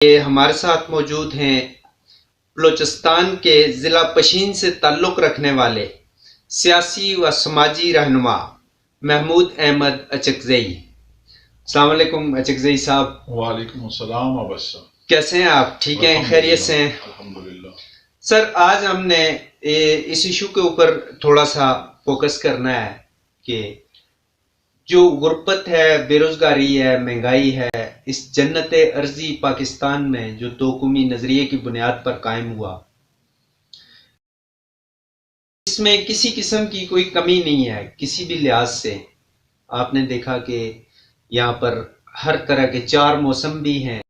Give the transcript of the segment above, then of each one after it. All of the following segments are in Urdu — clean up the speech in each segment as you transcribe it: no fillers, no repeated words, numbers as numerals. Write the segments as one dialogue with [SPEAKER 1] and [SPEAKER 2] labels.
[SPEAKER 1] یہ ہمارے ساتھ موجود ہیں بلوچستان کے ضلع پشین سے تعلق رکھنے والے سیاسی و سماجی رہنما محمود احمد اچکزئی۔ السلام علیکم اچکزئی صاحب۔
[SPEAKER 2] وعلیکم السلام عباس صاحب،
[SPEAKER 1] کیسے ہیں آپ؟ ٹھیک ہیں؟ خیریت سے ہیں؟
[SPEAKER 2] الحمدللہ۔
[SPEAKER 1] سر، آج ہم نے اس ایشو کے اوپر تھوڑا سا فوکس کرنا ہے کہ جو غربت ہے، بے روزگاری ہے، مہنگائی ہے، اس جنت ارضی پاکستان میں جو دو قومی نظریے کی بنیاد پر قائم ہوا، اس میں کسی قسم کی کوئی کمی نہیں ہے کسی بھی لحاظ سے۔ آپ نے دیکھا کہ یہاں پر ہر طرح کے 4 موسم بھی ہیں،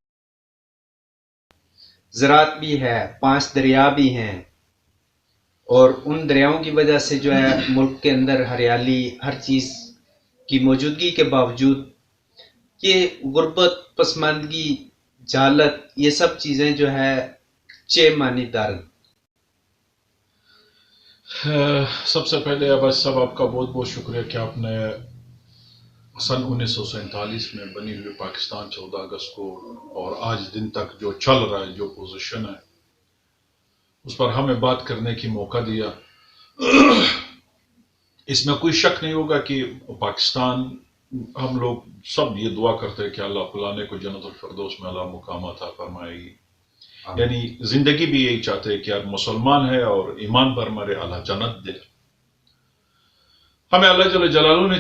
[SPEAKER 1] زراعت بھی ہے، 5 دریا بھی ہیں، اور ان دریاؤں کی وجہ سے جو ہے ملک کے اندر ہریالی، ہر چیز کی موجودگی کے باوجود یہ غربت، پسماندگی، جہالت، یہ سب چیزیں جو ہے مانی دار۔
[SPEAKER 2] سب سے پہلے عباس صاحب آپ کا بہت بہت شکریہ کہ آپ نے سن 1947 میں بنی ہوئی پاکستان 14 اگست کو اور آج دن تک جو چل رہا ہے، جو پوزیشن ہے، اس پر ہمیں بات کرنے کی موقع دیا۔ اس میں کوئی شک نہیں ہوگا کہ پاکستان، ہم لوگ سب یہ دعا کرتے ہیں کہ اللہ فلانے کو جنت الفردوس میں اللہ مقام عطا فرمائے، یعنی زندگی بھی یہی چاہتے ہیں کہ یار مسلمان ہے اور ایمان پر مرے، اللہ جنت دے۔ ہمیں اللہ جل جلالہ نے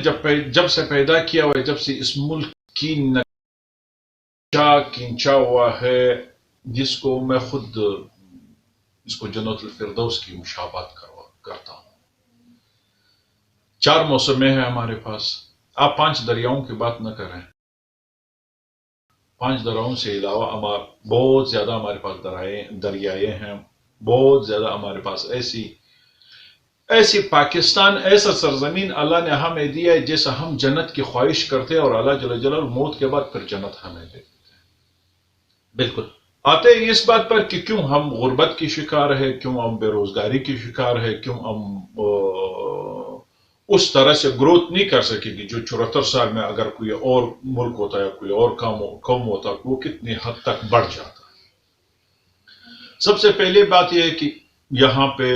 [SPEAKER 2] جب سے پیدا کیا ہوا ہے، جب سے اس ملک کی نقشہ کھینچا ہوا ہے، جس کو میں خود اس کو جنت الفردوس کی مشابہت کرتا ہوں۔ 4 موسمیں ہیں ہمارے پاس۔ آپ 5 دریاؤں کی بات نہ کریں، 5 دریاؤں سے علاوہ بہت زیادہ ہمارے پاس دریائے ہیں، بہت زیادہ ہمارے پاس ایسی پاکستان، ایسا سرزمین اللہ نے ہمیں دیا ہے جیسا ہم جنت کی خواہش کرتے ہیں، اور اللہ جل جلالہ موت کے بعد پھر جنت ہمیں دے دیتے ہیں۔
[SPEAKER 1] بالکل
[SPEAKER 2] آتے ہیں اس بات پر کہ کیوں ہم غربت کی شکار ہے، کیوں ہم بے روزگاری کی شکار ہے، کیوں ہم اس طرح سے گروتھ نہیں کر سکے کہ جو 74 سال میں اگر کوئی اور ملک ہوتا ہے، کوئی اور قوم ہوتا، وہ کتنی حد تک بڑھ جاتا۔ سب سے پہلے بات یہ ہے کہ یہاں پہ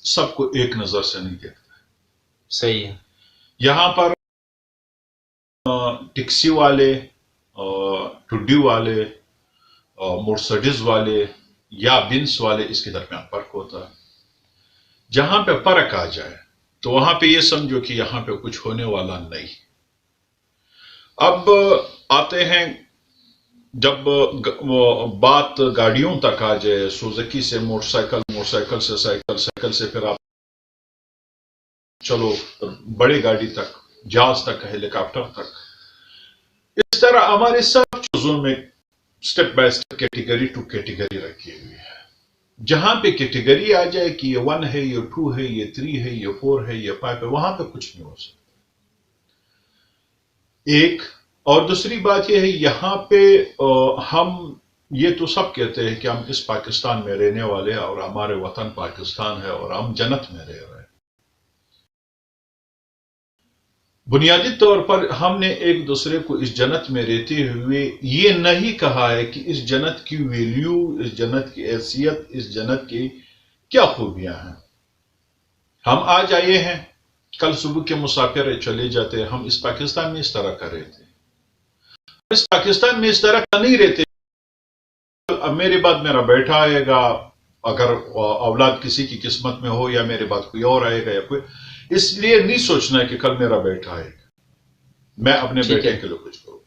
[SPEAKER 2] سب کو ایک نظر سے نہیں دیکھتا۔
[SPEAKER 1] صحیح ہے۔
[SPEAKER 2] یہاں پر ٹیکسی والے، ٹڈی والے، مرسڈیز والے یا بنس والے، اس کے درمیان فرق ہوتا ہے۔ جہاں پہ فرق آ جائے تو وہاں پہ یہ سمجھو کہ یہاں پہ کچھ ہونے والا نہیں۔ اب آتے ہیں جب بات گاڑیوں تک آ جائے، سوزوکی سے موٹر سائیکل، موٹر سائیکل سے سائیکل، سائیکل سے پھر آپ چلو بڑی گاڑی تک، جہاز تک، ہیلی کاپٹر تک، اس طرح ہمارے سب چیزوں میں step by step category two category رکھی ہوئی ہے۔ جہاں پہ کیٹیگری آ جائے کہ یہ 1 ہے، یہ 2 ہے، یہ 3 ہے، یہ 4 ہے، یہ 5 ہے، وہاں پہ کچھ نہیں ہو سکتا۔ ایک اور دوسری بات یہ ہے، یہاں پہ ہم یہ تو سب کہتے ہیں کہ ہم اس پاکستان میں رہنے والے ہیں اور ہمارے وطن پاکستان ہے اور ہم جنت میں رہ رہے ہیں۔ بنیادی طور پر ہم نے ایک دوسرے کو اس جنت میں رہتے ہوئے یہ نہیں کہا ہے کہ اس جنت کی ویلیو، اس جنت کی حیثیت، اس جنت کی کیا خوبیاں ہیں۔ ہم آج آئے ہیں، کل صبح کے مسافر چلے جاتے ہیں۔ ہم اس پاکستان میں اس طرح کا رہتے ہیں، اس پاکستان میں اس طرح کا نہیں رہتے۔ اب میرے بعد میرا بیٹا آئے گا، اگر اولاد کسی کی قسمت میں ہو، یا میرے بعد کوئی اور آئے گا، یا کوئی، اس لیے نہیں سوچنا ہے کہ کل میرا بیٹا آئے گا، میں اپنے بیٹے کے لیے کچھ کروں۔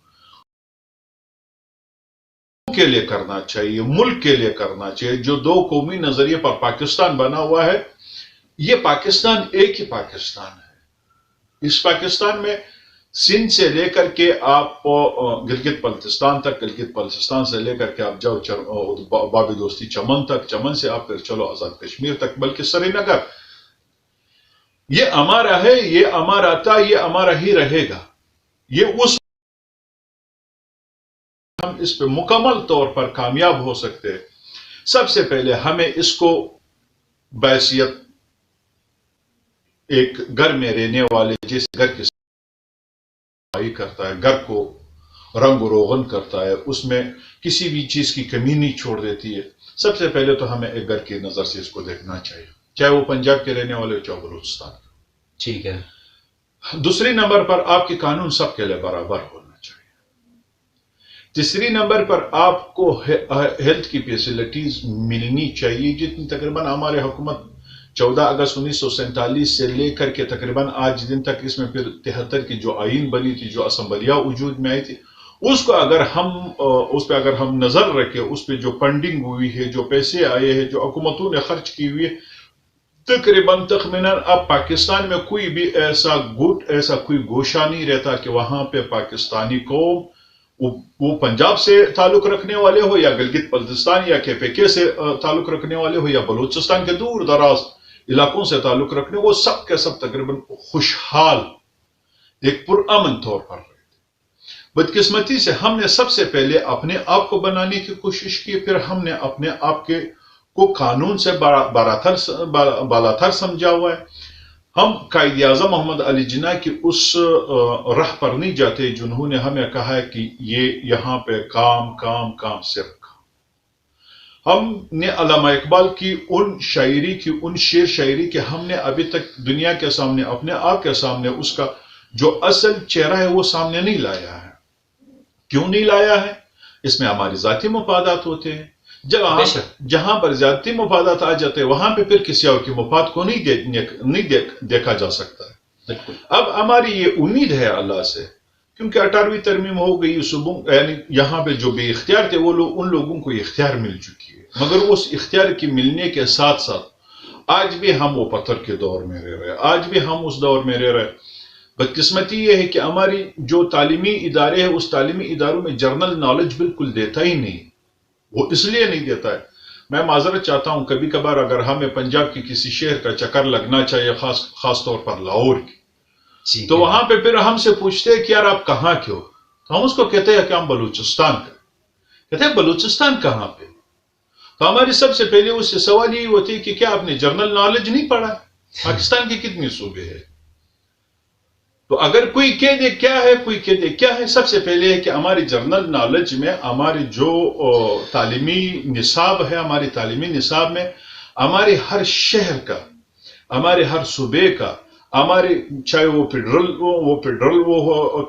[SPEAKER 2] کے لیے کرنا چاہیے، ملک کے لیے کرنا چاہیے۔ جو 2 قومی نظریے پر پاکستان بنا ہوا ہے، یہ پاکستان ایک ہی پاکستان ہے۔ اس پاکستان میں سندھ سے لے کر کے آپ گلگت بلتستان تک، گلگت بلتستان سے لے کر کے آپ جاؤ باب دوستی چمن تک، چمن سے آپ پھر چلو آزاد کشمیر تک، بلکہ سری نگر، یہ ہمارا ہے، یہ ہمارا تھا، یہ ہمارا ہی رہے گا۔ یہ اس ہم اس پہ مکمل طور پر کامیاب ہو سکتے ہیں، سب سے پہلے ہمیں اس کو بحیثیت ایک گھر میں رہنے والے، جس گھر کی صفائی کرتا ہے، گھر کو رنگ و روغن کرتا ہے، اس میں کسی بھی چیز کی کمی نہیں چھوڑ دیتی ہے. سب سے پہلے تو ہمیں ایک گھر کی نظر سے اس کو دیکھنا چاہیے، چاہے وہ پنجاب کے رہنے والے ہو چاہے بلوچستان.
[SPEAKER 1] ٹھیک ہے.
[SPEAKER 2] دوسری نمبر پر آپ کے قانون سب کے لیے برابر ہونا چاہیے. تیسری نمبر پر آپ کو ہیلتھ کی فیسلٹیز ملنی چاہیے، جتنی تقریباً ہمارے حکومت 14 اگست 1947 سے لے کر کے تقریباً آج دن تک، اس میں پھر 73 کی جو آئین بنی تھی، جو اسمبلیاں وجود میں آئی تھی، اس کو اگر ہم نظر رکھیں، اس پہ جو فنڈنگ ہوئی ہے، جو پیسے آئے ہیں، جو حکومتوں نے خرچ کی ہوئی ہے، تقریباً تخمیناً اب پاکستان میں کوئی بھی ایسا کوئی گوشہ نہیں رہتا کہ وہاں پہ پاکستانی قوم، وہ پنجاب سے تعلق رکھنے والے ہو یا گلگت بلتستان یا KPK سے تعلق رکھنے والے ہو یا بلوچستان کے دور دراز علاقوں سے تعلق رکھنے، وہ سب کے سب تقریباً خوشحال ایک پرامن طور پر رہتے. بدقسمتی سے ہم نے سب سے پہلے اپنے آپ کو بنانے کی کوشش کی، پھر ہم نے اپنے آپ کو قانون سے بالاتر سمجھا ہوا ہے. ہم قائد اعظم محمد علی جناح کی اس راہ پر نہیں جاتے جنہوں نے ہمیں کہا ہے کہ یہاں پہ کام صرف کام. ہم نے علامہ اقبال کی ان شعر شاعری کے ہم نے ابھی تک دنیا کے سامنے، اپنے آپ کے سامنے، اس کا جو اصل چہرہ ہے وہ سامنے نہیں لایا ہے. کیوں نہیں لایا ہے؟ اس میں ہمارے ذاتی مفادات ہوتے ہیں. جہاں پر ذاتی مفادات آ جاتے ہیں وہاں پہ پھر کسی اور کے مفاد کو نہیں دیکھا جا سکتا ہے. اب ہماری یہ امید ہے اللہ سے، کیونکہ 18ویں ترمیم ہو گئی، یعنی یہاں پہ جو بے اختیار تھے ان لوگوں کو اختیار مل چکی ہے، مگر اس اختیار کی ملنے کے ساتھ ساتھ آج بھی ہم وہ پتھر کے دور میں رہ رہے، آج بھی ہم اس دور میں رہ رہے. بدقسمتی یہ ہے کہ ہماری جو تعلیمی ادارے ہیں، اس تعلیمی اداروں میں جرنل نالج بالکل دیتا ہی نہیں. وہ اس لیے نہیں دیتا ہے، میں معذرت چاہتا ہوں، کبھی کبھار اگر ہمیں پنجاب کی کسی شہر کا چکر لگنا چاہیے، خاص طور پر لاہور کی، تو وہاں پہ پھر ہم سے پوچھتے ہیں کہ یار آپ کہاں کے ہو؟ تو ہم اس کو کہتے ہیں کہ ہم بلوچستان کا. کہتے ہیں بلوچستان کہاں پہ؟ تو ہماری سب سے پہلے اس سے سوال یہی ہوتی ہے کہ کیا آپ نے جرنل نالج نہیں پڑھا؟ پاکستان کی کتنی صوبے ہیں؟ تو اگر کوئی کہہ دے کیا ہے، سب سے پہلے ہے کہ ہماری جرنل نالج میں ہماری جو تعلیمی نصاب ہے، ہماری تعلیمی نصاب میں ہمارے ہر شہر کا، ہمارے ہر صوبے کا، ہمارے چاہے وہ فیڈرل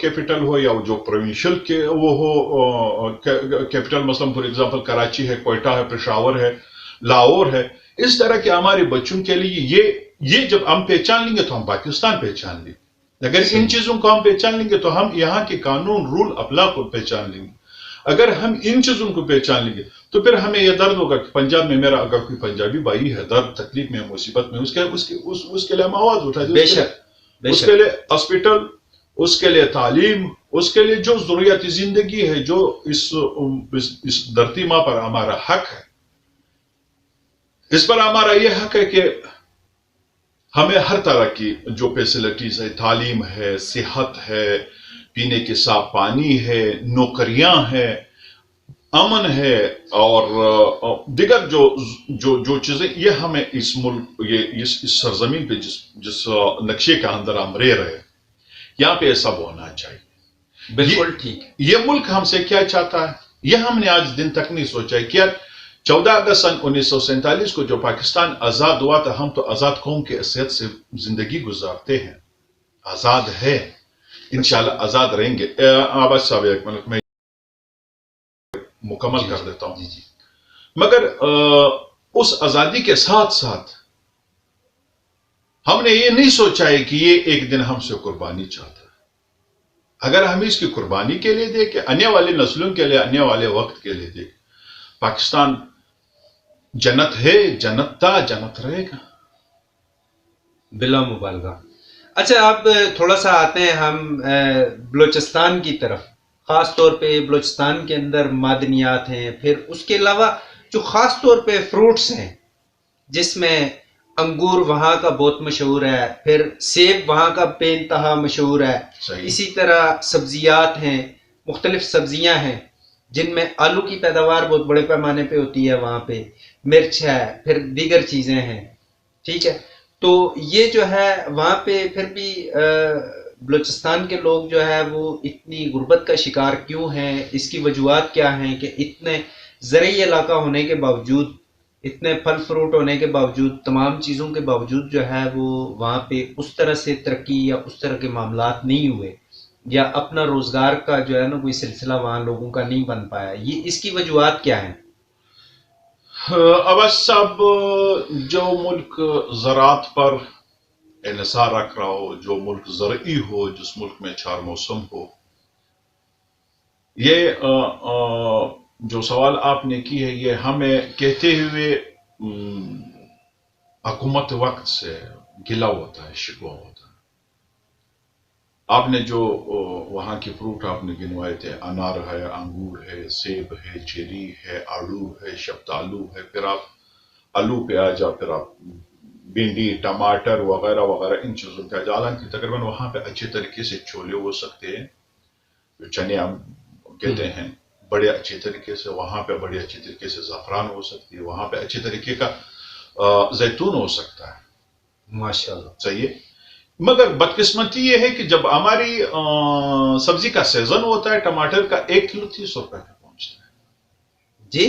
[SPEAKER 2] کیپٹل ہو یا جو پروونشل کے وہ ہو کیپٹل، مثلا فار ایگزامپل کراچی ہے، کوئٹہ ہے، پشاور ہے، لاہور ہے، اس طرح کے ہمارے بچوں کے لیے یہ جب ہم پہچان لیں گے تو ہم پاکستان پہچان لیں گے. اگر ان چیزوں کو ہم پہچان لیں گے تو ہم یہاں کے قانون، رول، اخلاق کو پہچان لیں گے. اگر ہم ان چیزوں کو پہچان لیں گے تو پھر ہمیں یہ درد ہوگا کہ پنجاب میں میرا اگر کوئی پنجابی بھائی ہے درد تکلیف میں مصیبت میں، اس کے لیے ہم آواز اٹھائیں، اس کے لیے ہاسپٹل، اس کے لیے تعلیم، اس کے لیے جو ضروریاتی زندگی ہے، جو اس دھرتی ماں پر ہمارا حق ہے، اس پر ہمارا یہ حق ہے کہ ہمیں ہر طرح کی جو فیسلٹیز ہے، تعلیم ہے، صحت ہے، پینے کے صاف پانی ہے، نوکریاں ہیں، امن ہے، اور دیگر جو چیزیں، یہ ہمیں اس ملک، اس سرزمین پہ جس نقشے کے اندر ہم رہ رہے، یہاں پہ یہ سب ہونا چاہیے.
[SPEAKER 1] بالکل ٹھیک.
[SPEAKER 2] یہ ملک ہم سے کیا چاہتا ہے، یہ ہم نے آج دن تک نہیں سوچا ہے. کیا 14 اگست سن 1947 کو جو پاکستان آزاد ہوا تھا، ہم تو آزاد قوم کی حیثیت سے زندگی گزارتے ہیں، آزاد ہے، انشاءاللہ آزاد رہیں گے. آباد صاحب ایک منٹ میں مکمل کر دیتا ہوں. مگر اس آزادی کے ساتھ ساتھ ہم نے یہ نہیں سوچا ہے کہ یہ ایک دن ہم سے قربانی چاہتا ہے. اگر ہم اس کی قربانی کے لیے دیکھیں، آنے والی نسلوں کے لیے، آنے والے وقت کے لیے دیکھیں، پاکستان جنت ہے، جنت تھا، جنت رہے گا
[SPEAKER 1] بلا مبالغہ. اچھا، آپ تھوڑا سا آتے ہیں ہم بلوچستان کی طرف، خاص طور پہ بلوچستان کے اندر معدنیات ہیں، پھر اس کے علاوہ جو خاص طور پہ فروٹس ہیں، جس میں انگور وہاں کا بہت مشہور ہے، پھر سیب وہاں کا بے انتہا مشہور ہے. اسی طرح سبزیات ہیں، مختلف سبزیاں ہیں جن میں آلو کی پیداوار بہت بڑے پیمانے پہ ہوتی ہے، وہاں پہ مرچ ہے، پھر دیگر چیزیں ہیں. ٹھیک ہے، تو یہ جو ہے وہاں پہ پھر بھی بلوچستان کے لوگ جو ہے وہ اتنی غربت کا شکار کیوں ہیں، اس کی وجوہات کیا ہیں کہ اتنے زرعی علاقہ ہونے کے باوجود، اتنے پھل فروٹ ہونے کے باوجود، تمام چیزوں کے باوجود جو ہے وہ وہاں پہ اس طرح سے ترقی یا اس طرح کے معاملات نہیں ہوئے، یا اپنا روزگار کا جو ہے نا کوئی سلسلہ وہاں لوگوں کا نہیں بن پایا، یہ اس کی وجوہات کیا ہیں؟
[SPEAKER 2] اب صاحب، جو ملک زراعت پر انحصار رکھ رہا ہو، جو ملک زرعی ہو، جس ملک میں 4 موسم ہو، یہ جو سوال آپ نے کی ہے، یہ ہمیں کہتے ہوئے حکومت وقت سے گلا ہوتا ہے، شکوہ ہوتا ہے۔ آپ نے جو وہاں کی فروٹ آپ نے گنوائے تھے، انار ہے، انگور ہے، سیب ہے، چیری ہے، آڑو ہے، شفتالو ہے، پھر آپ آلو پہ آ جاؤ، پھر آپ بھنڈی، ٹماٹر وغیرہ وغیرہ ان چیزوں پہ آ جاؤ، حالانکہ تقریباً وہاں پہ اچھے طریقے سے چھولے ہو سکتے ہیں، جو چنے ہم کہتے ہیں، بڑے اچھے طریقے سے وہاں پہ بڑے اچھے طریقے سے زعفران ہو سکتی ہے، وہاں پہ اچھے طریقے کا زیتون ہو سکتا ہے۔
[SPEAKER 1] ماشاءاللہ۔
[SPEAKER 2] صحیح ہے، مگر بدقسمتی یہ ہے کہ جب ہماری سبزی کا سیزن ہوتا ہے، ٹماٹر کا 1 کلو 30 روپے پہ پہنچتا ہے۔
[SPEAKER 1] جی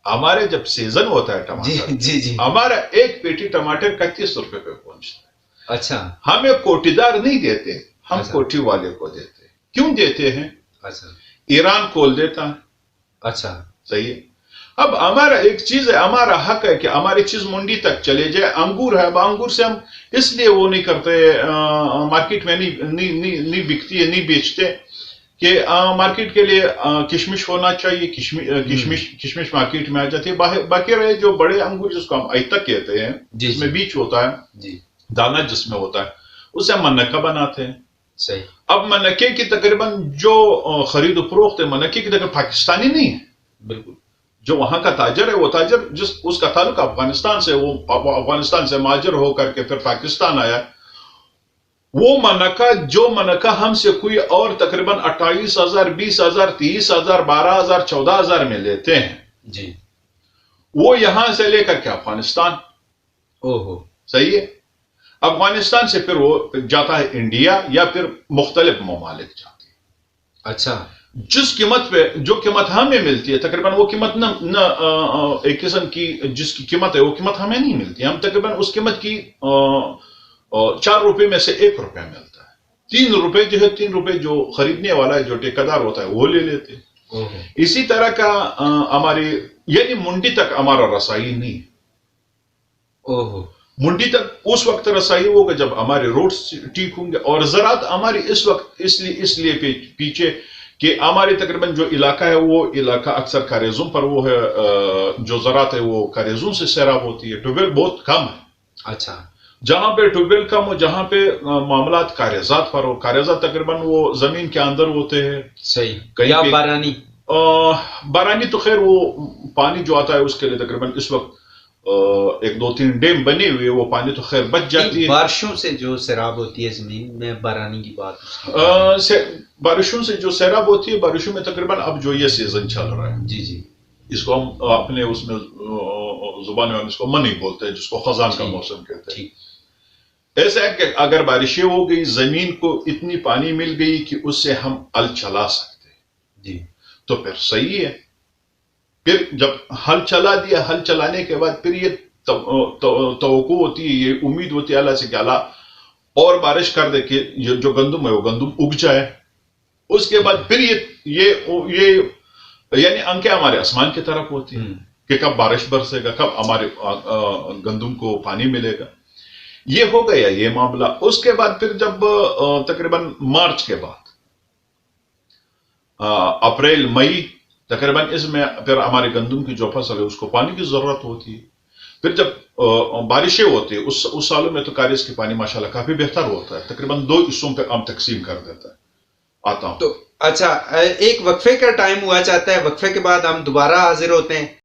[SPEAKER 2] ہمارے جب سیزن ہوتا ہے
[SPEAKER 1] جی
[SPEAKER 2] ٹماٹر،
[SPEAKER 1] جی جی
[SPEAKER 2] ہمارا 1 پیٹی ٹماٹر کا 30 روپے پہ پہنچتا ہے۔
[SPEAKER 1] اچھا
[SPEAKER 2] ہمیں کوٹی دار نہیں دیتے، ہم
[SPEAKER 1] اچھا
[SPEAKER 2] کوٹھی والے کو دیتے۔ کیوں دیتے ہیں؟
[SPEAKER 1] اچھا
[SPEAKER 2] ایران کھول دیتا ہے۔
[SPEAKER 1] اچھا
[SPEAKER 2] صحیح ہے، اب ہمارا ایک چیز ہے، ہمارا حق ہے کہ ہماری چیز منڈی تک چلے جائے۔ انگور ہے، اب انگور سے ہم اس لیے وہ نہیں کرتے، مارکیٹ میں نہیں بکتی ہے، نہیں بیچتے کہ مارکیٹ کے لیے کشمش ہونا چاہیے، کشمش مارکیٹ میں آ جاتی ہے۔ باقی رہے جو بڑے انگور جس کو ہم ایتک کہتے ہیں، جس میں بیج ہوتا ہے،
[SPEAKER 1] جی
[SPEAKER 2] دانا جس میں ہوتا ہے، اسے ہم منکہ بناتے ہیں۔
[SPEAKER 1] صحیح۔
[SPEAKER 2] اب منکے کی تقریباً جو خرید و فروخت ہے، منکے کی تقریباً پاکستانی نہیں ہے۔
[SPEAKER 1] بالکل۔
[SPEAKER 2] جو وہاں کا تاجر ہے، وہ تاجر اس کا تعلق افغانستان سے، وہ افغانستان سے مہاجر ہو کر کے پھر پاکستان آیا۔ وہ جو منکہ ہم سے کوئی اور تقریباً 28,000 20,000 30,000 12,000 14,000 میں لیتے ہیں،
[SPEAKER 1] جی
[SPEAKER 2] وہ یہاں سے لے کر کے افغانستان، صحیح ہے، افغانستان سے پھر وہ جاتا ہے انڈیا یا پھر مختلف ممالک جاتے ہیں۔
[SPEAKER 1] اچھا،
[SPEAKER 2] جس قیمت پہ جو قیمت ہمیں ملتی ہے، تقریباً وہ قیمت نہ ایک قسم کی جس کی قیمت ہے، وہ قیمت ہمیں نہیں ملتی۔ ہم تقریباً اس قیمت کی 4 روپے میں سے 1 روپے ملتا ہے۔ 3 روپے جو ہے، 3 روپے جو خریدنے والا ہے، جو ٹھیکیدار ہوتا ہے، وہ لے لیتے۔ اسی طرح کا ہماری یعنی منڈی تک ہمارا رسائی نہیں ہے۔ منڈی تک اس وقت رسائی ہوگا جب ہمارے روڈز ٹھیک ہوں گے، اور زراعت ہماری اس وقت اس لیے پیچھے کہ ہماری تقریباً جو علاقہ ہے، وہ علاقہ اکثر کاریزوں پر وہ ہے، جو زراعت ہے وہ کاریزوں سے سیراب ہوتی ہے، ٹیوب ویل بہت کم ہے۔
[SPEAKER 1] اچھا،
[SPEAKER 2] جہاں پہ ٹیوب ویل کم ہو، جہاں پہ معاملات کاریزات پر ہو، کاریزات تقریباً وہ زمین کے اندر ہوتے ہیں۔
[SPEAKER 1] صحیح، یا بارانی؟
[SPEAKER 2] بارانی تو خیر وہ پانی جو آتا ہے اس کے لیے تقریباً اس وقت 1 2 3 ڈیم بنے ہوئے، وہ پانی تو خیر بچ جاتی ہے۔
[SPEAKER 1] بارشوں سے جو سیراب ہوتی ہے زمین میں، بارانی کی بات؟
[SPEAKER 2] بارشوں سے جو سیراب ہوتی ہے، بارشوں میں تقریباً اب جو یہ سیزن چل رہا ہے،
[SPEAKER 1] جی جی،
[SPEAKER 2] اس کو ہم اپنے اس میں زبان میں اس کو منی بولتے ہیں، جس کو خزان کا موسم کہتے ہیں۔ ایسا ہے کہ اگر بارشیں ہو گئی، زمین کو اتنی پانی مل گئی کہ اس سے ہم ہل چلا سکتے ہیں،
[SPEAKER 1] جی، تو
[SPEAKER 2] پھر صحیح ہے۔ پھر جب ہل چلا دیا، ہل چلانے کے بعد پھر یہ توقع ہوتی ہے، یہ امید ہوتی ہے اللہ سے کہ اللہ اور بارش کر دے کہ جو گندم ہے وہ گندم اگ جائے۔ اس کے بعد پھر یہ یعنی آنکھیں ہمارے آسمان کی طرف ہوتی ہیں کہ کب بارش برسے گا، کب ہمارے گندم کو پانی ملے گا۔ یہ ہو گیا یہ معاملہ۔ اس کے بعد پھر جب تقریباً مارچ کے بعد اپریل مئی، تقریباً اس میں پھر ہمارے گندم کی جو فصل ہے اس کو پانی کی ضرورت ہوتی ہے۔ پھر جب بارشیں ہوتی ہیں اس سالوں میں تو کاریز کی پانی ماشاءاللہ کافی بہتر ہوتا ہے، تقریباً 2 حصوں پہ ہم تقسیم کر دیتا ہے۔ آتا ہوں
[SPEAKER 1] تو اچھا، ایک وقفے کا ٹائم ہوا چاہتا ہے، وقفے کے بعد ہم دوبارہ حاضر ہوتے ہیں۔